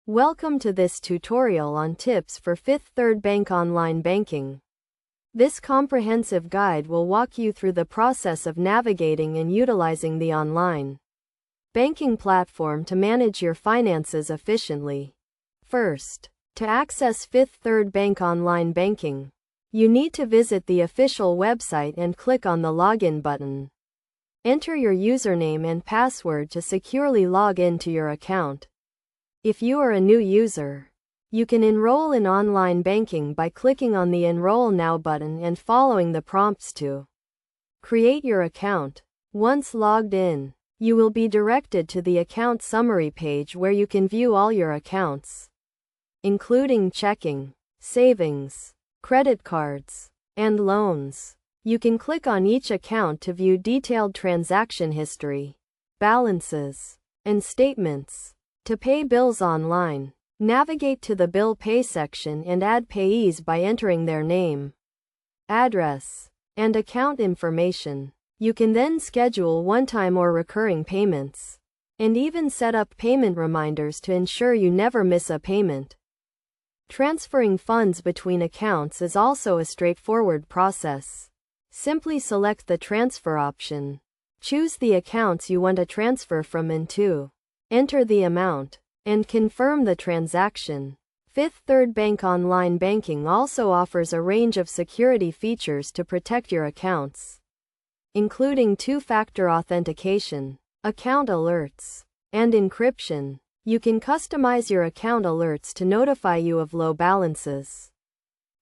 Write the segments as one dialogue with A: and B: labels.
A: Welcome to this tutorial on tips for Fifth Third Bank online banking. This comprehensive guide will walk you through the process of navigating and utilizing the online banking platform to manage your finances efficiently. First, to access Fifth Third Bank online banking, you need to visit the official website and click on the Login button. Enter your username and password to securely log into your account. If you are a new user, you can enroll in online banking by clicking on the Enroll Now button and following the prompts to create your account. Once logged in, you will be directed to the account summary page where you can view all your accounts, including checking, savings, credit cards, and loans. You can click on each account to view detailed transaction history, balances, and statements. To pay bills online, navigate to the Bill Pay section and add payees by entering their name, address, and account information. You can then schedule one-time or recurring payments, and even set up payment reminders to ensure you never miss a payment. Transferring funds between accounts is also a straightforward process. Simply select the transfer option, choose the accounts you want to transfer from and to, enter the amount, and confirm the transaction. Fifth Third Bank online banking also offers a range of security features to protect your accounts, including two-factor authentication, account alerts, and encryption. You can customize your account alerts to notify you of low balances,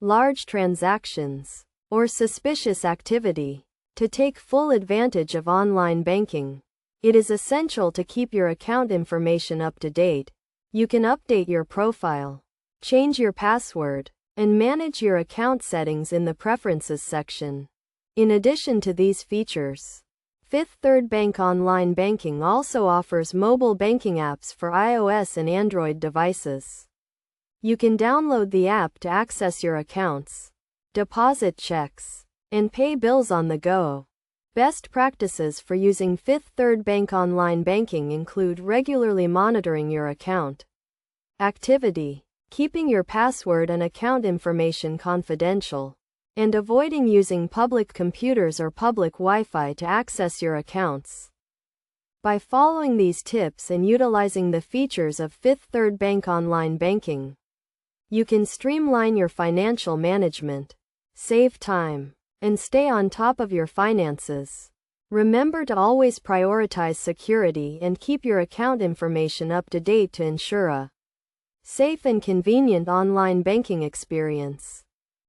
A: large transactions, or suspicious activity. To take full advantage of online banking, it is essential to keep your account information up to date. You can update your profile, change your password, and manage your account settings in the Preferences section. In addition to these features, Fifth Third Bank online banking also offers mobile banking apps for iOS and Android devices. You can download the app to access your accounts, deposit checks, and pay bills on the go. Best practices for using Fifth Third Bank online banking include regularly monitoring your account activity, keeping your password and account information confidential, and avoiding using public computers or public Wi-Fi to access your accounts. By following these tips and utilizing the features of Fifth Third Bank online banking, you can streamline your financial management, save time, and stay on top of your finances. Remember to always prioritize security and keep your account information up to date to ensure a safe and convenient online banking experience.